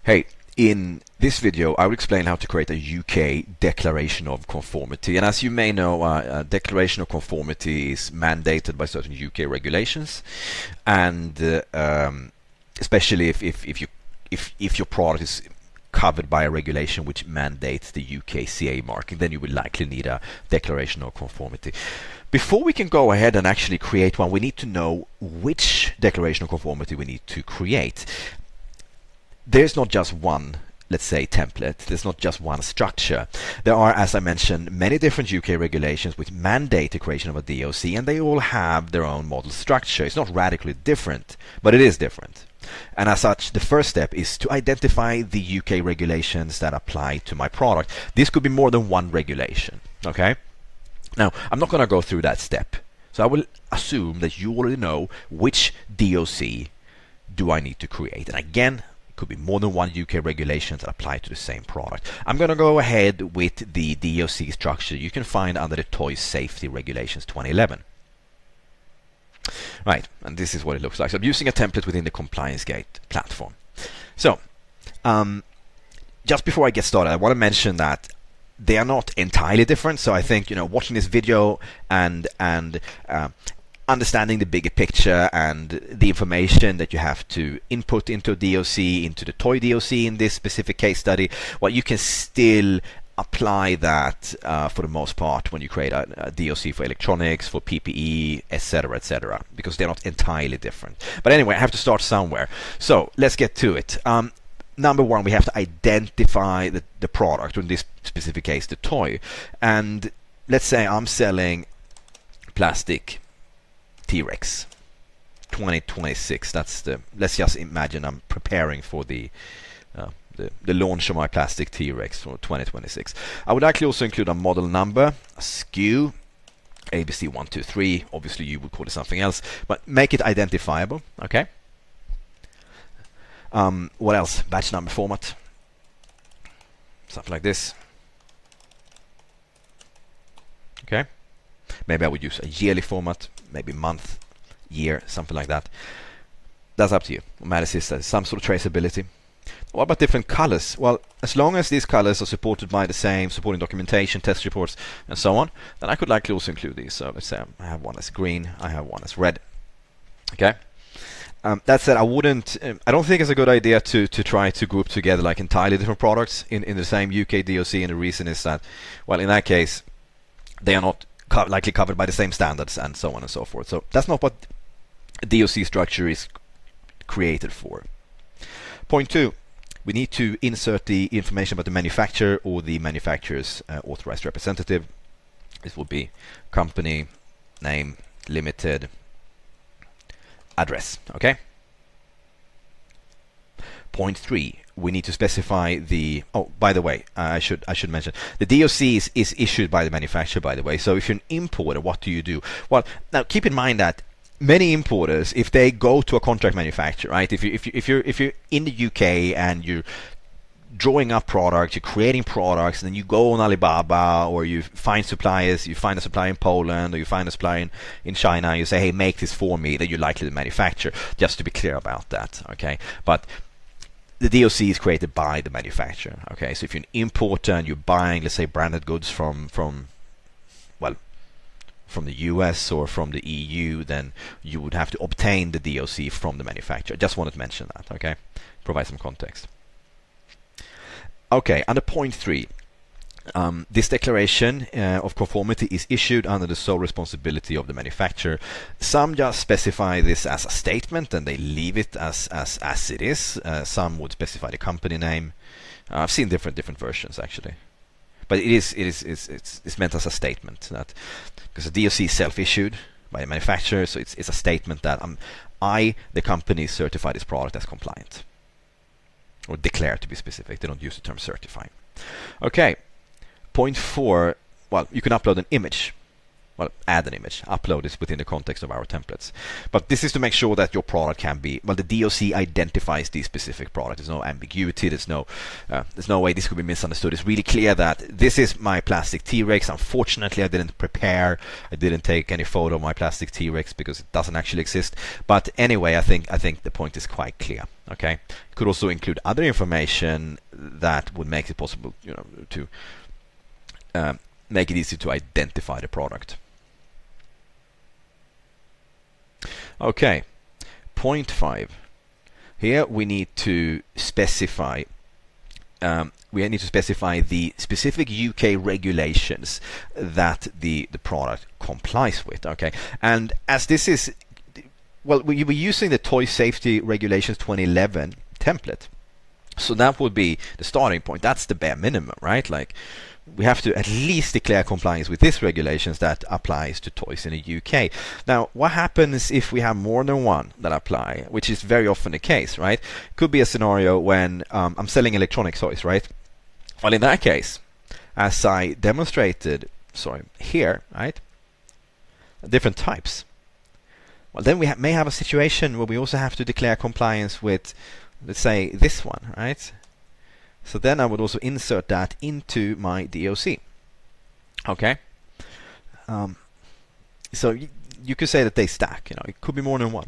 Hey, in this video I will explain how to create a UK Declaration of Conformity. And as you may know, a Declaration of Conformity is mandated by certain UK regulations, and especially if your product is covered by a regulation which mandates the UK CA marking, then you will likely need a Declaration of Conformity. Before we can go ahead and actually create one, we need to know which Declaration of Conformity we need to create. There's not just one, let's say, template. There's not just one structure. There are, as I mentioned, many different UK regulations which mandate the creation of a DOC, and they all have their own model structure. It's not radically different, but it is different. And as such, the first step is to identify the UK regulations that apply to my product. This could be more than one regulation, okay? Now, I'm not going to go through that step. So I will assume that you already know which DOC do I need to create. And again, could be more than one UK regulation that apply to the same product. I'm going to go ahead with the DOC structure you can find under the Toy Safety Regulations 2011. Right, and this is what it looks like. So I'm using a template within the Compliance Gate platform. So, just before I get started, I want to mention that they are not entirely different. So I think, watching this video and understanding the bigger picture and the information that you have to input into a DOC, into the toy DOC in this specific case study, well, you can still apply that for the most part when you create a DOC for electronics, for PPE, etc., because they're not entirely different. But anyway, I have to start somewhere. So let's get to it. Number one, we have to identify the product, or in this specific case, the toy. And let's say I'm selling plastic T-Rex 2026. Let's just imagine I'm preparing for the launch of my plastic T-Rex for 2026. I would actually also include a model number, a SKU, ABC123. Obviously you would call it something else, but make it identifiable, okay? What else? Batch number format, something like this, okay? Maybe I would use a yearly format, maybe month, year, something like that. That's up to you. Analysis, some sort of traceability. What about different colors? Well, as long as these colors are supported by the same supporting documentation, test reports, and so on, then I could likely also include these. So let's say I have one as green, I have one as red. Okay. That said, I don't think it's a good idea to try to group together like entirely different products in the same UK DOC, and the reason is that, well, in that case, they are not likely covered by the same standards and so on and so forth. So that's not what a DOC structure is created for. Point two, we need to insert the information about the manufacturer or the manufacturer's authorized representative. This will be company, name, limited, address, okay? Point three, we need to specify the, by the way, I should mention, the DOC is issued by the manufacturer, by the way. So if you're an importer, what do you do? Well, now keep in mind that many importers, if they go to a contract manufacturer, right? If you're in the UK and you're drawing up products, you're creating products, and then you go on Alibaba, or you find suppliers, you find a supplier in Poland, or you find a supplier in China, and you say, hey, make this for me, then you're likely the manufacturer, just to be clear about that, okay? But the DOC is created by the manufacturer, okay? So if you're an importer and you're buying, let's say, branded goods from the US or from the EU, then you would have to obtain the DOC from the manufacturer. Just wanted to mention that, okay? Provide some context. Okay, under point three, this declaration of conformity is issued under the sole responsibility of the manufacturer. Some just specify this as a statement and they leave it as it is. Some would specify the company name. I've seen different versions actually, but it's meant as a statement, that because the DOC is self-issued by a manufacturer, so it's a statement that the company, certify this product as compliant, or declare, to be specific. They don't use the term certify. Okay. Point four, well, you can upload an image. well, add an image, upload it within the context of our templates. But this is to make sure that your product can be, well, the DOC identifies the specific product. There's no ambiguity. There's no way this could be misunderstood. It's really clear that this is my plastic T-Rex. Unfortunately, I didn't take any photo of my plastic T-Rex because it doesn't actually exist. But anyway, I think the point is quite clear. Okay, it could also include other information that would make it possible, to make it easy to identify the product. Okay, point 5. Here we need to specify the specific UK regulations that the product complies with. Okay, and as this is, well, we were using the Toy Safety Regulations 2011 template, so that would be the starting point. That's the bare minimum, right? Like, we have to at least declare compliance with this regulations that applies to toys in the UK. Now, what happens if we have more than one that apply, which is very often the case, right? Could be a scenario when I'm selling electronic toys, right? Well, in that case, as I demonstrated, here, right? Different types. Well, then we may have a situation where we also have to declare compliance with, let's say, this one, right? So then I would also insert that into my DOC. Okay. So you could say that they stack. It could be more than one.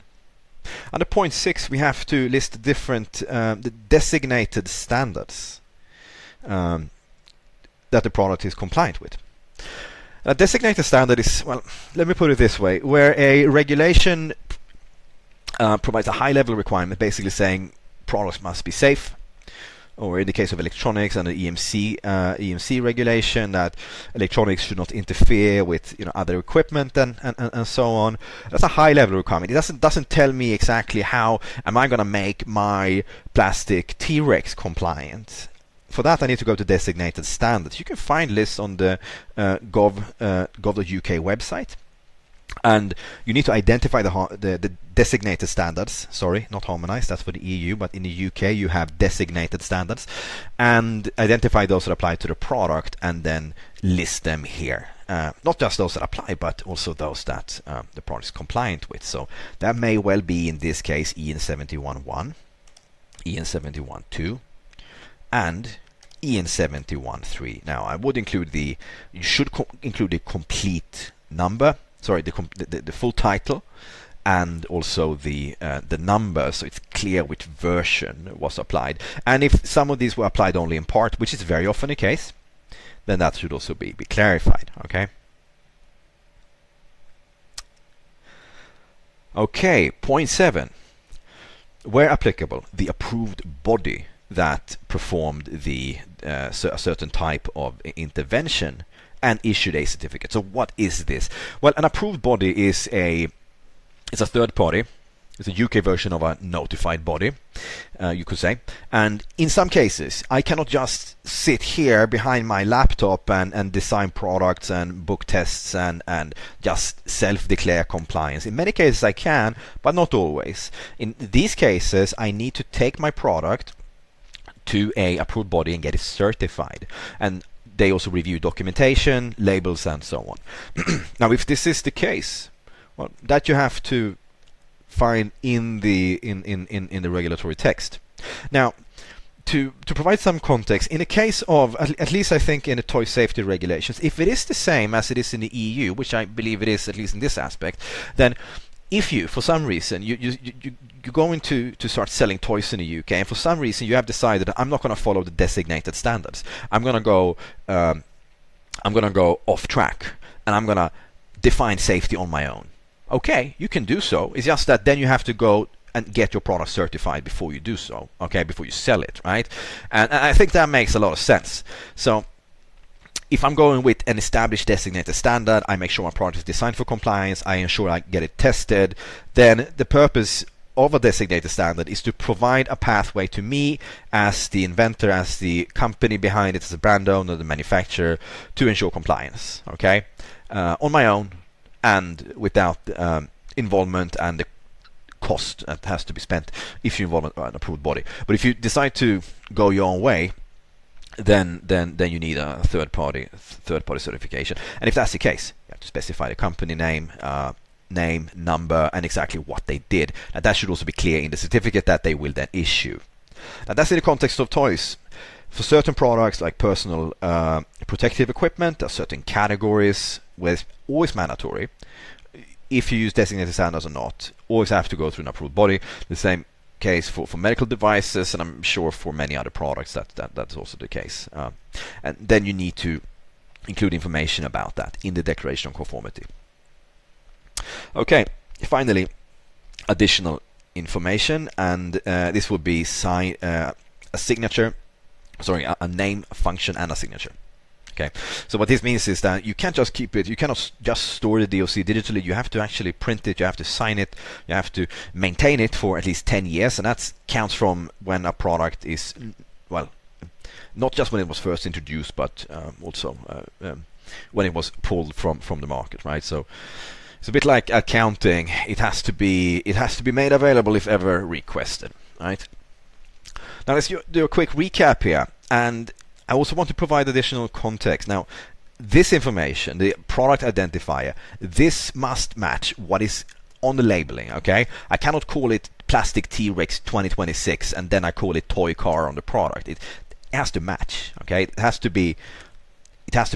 Under point 6, we have to list different the designated standards that the product is compliant with. A designated standard is, well, let me put it this way, where a regulation provides a high-level requirement, basically saying products must be safe, or in the case of electronics and the EMC regulation, that electronics should not interfere with other equipment and so on. That's a high level requirement. It doesn't tell me exactly how am I going to make my plastic T-Rex compliant. For that, I need to go to designated standards. You can find lists on the gov.uk website. And you need to identify the designated standards. Sorry, not harmonized, that's for the EU, but in the UK you have designated standards, and identify those that apply to the product and then list them here. Not just those that apply, but also those that the product is compliant with. So that may well be, in this case, EN 71.1, EN 71.2, and EN 71.3. Now, I would include you should include the complete number. Sorry, the full title, and also the number, so it's clear which version was applied. And if some of these were applied only in part, which is very often the case, then that should also be clarified. Okay. Okay, point 7. Where applicable, the approved body that performed a certain type of intervention and issued a certificate. So what is this? Well, an approved body is a third party. It's a UK version of a notified body, you could say. And in some cases, I cannot just sit here behind my laptop and design products and book tests and just self-declare compliance. In many cases I can, but not always. In these cases, I need to take my product to a approved body and get it certified. And they also review documentation, labels, and so on. Now, if this is the case, well, that you have to find in the regulatory text. Now, to provide some context, in the case of, at least I think in the toy safety regulations, if it is the same as it is in the EU, which I believe it is, at least in this aspect, then if you, for some reason, you're going to start selling toys in the UK, and for some reason you have decided that I'm not going to follow the designated standards. I'm going to go off track, and I'm going to define safety on my own. Okay, you can do so. It's just that then you have to go and get your product certified before you do so. Okay, before you sell it, right? And I think that makes a lot of sense. So if I'm going with an established designated standard, I make sure my product is designed for compliance, I ensure I get it tested, then the purpose of a designated standard is to provide a pathway to me as the inventor, as the company behind it, as the brand owner, the manufacturer, to ensure compliance, okay? On my own and without involvement and the cost that has to be spent if you involve an approved body. But if you decide to go your own way, then you need a third party certification. And if that's the case, you have specify the company name, name, number, and exactly what they did. Now that should also be clear in the certificate that they will then issue. Now that's in the context of toys. For certain products like personal protective equipment, there are certain categories where it's always mandatory. If you use designated standards or not, always have to go through an approved body. The same case for medical devices, and I'm sure for many other products that's also the case. And then you need to include information about that in the Declaration of Conformity. Okay, finally, additional information, and this will be a signature, a name, a function, and a signature. Okay, so what this means is that you can't just keep it, you cannot just store the DOC digitally, you have to actually print it, you have to sign it, you have to maintain it for at least 10 years, and that counts from when a product is, well, not just when it was first introduced, but also when it was pulled from the market, right? So it's a bit like accounting, it has to be made available if ever requested, right? Now let's do a quick recap here, and I also want to provide additional context. Now, this information, the product identifier, this must match what is on the labeling, okay? I cannot call it plastic T-Rex 2026 and then I call it toy car on the product. It has to match, okay? It has to be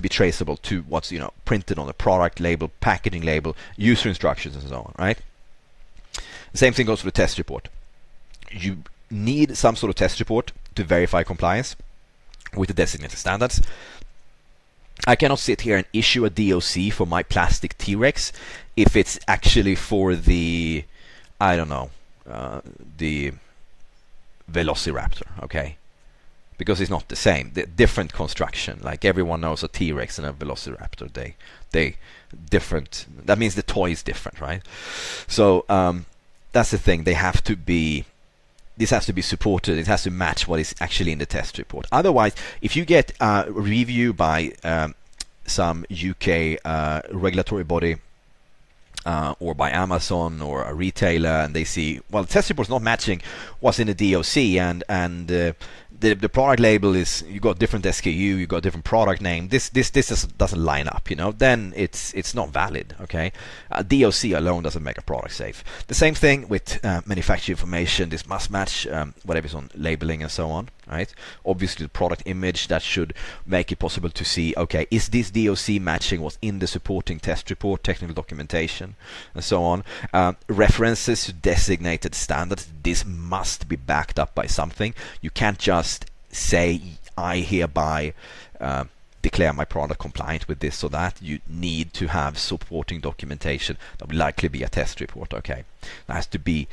traceable to what's printed on the product label, packaging label, user instructions, and so on, right? The same thing goes for the test report. You need some sort of test report to verify compliance with the designated standards. I cannot sit here and issue a DOC for my plastic T-Rex if it's actually for the, I don't know, the Velociraptor, okay? Because it's not the same. The different construction. Like everyone knows a T-Rex and a Velociraptor. They different. That means the toy is different, right? So that's the thing. This has to be supported. It has to match what is actually in the test report. Otherwise, if you get a review by some UK regulatory body or by Amazon or a retailer, and they see, well, the test report is not matching what's in the DOC, and the product label is, you got different SKU, you got different product name. This doesn't line up, Then it's not valid. Okay, DOC alone doesn't make a product safe. The same thing with manufacturer information. This must match whatever's on labeling and so on. Right? Obviously, the product image that should make it possible to see. Okay, is this DOC matching what's in the supporting test report, technical documentation, and so on. References to designated standards. This must be backed up by something. You can't just say, I hereby declare my product compliant with this or that. You need to have supporting documentation. That will likely be a test report. Okay, that has to be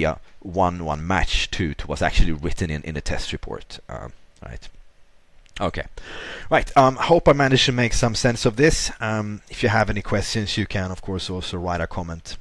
a one match to what's actually written in a test report. Right. Okay. Right. Hope I managed to make some sense of this. If you have any questions, you can of course also write a comment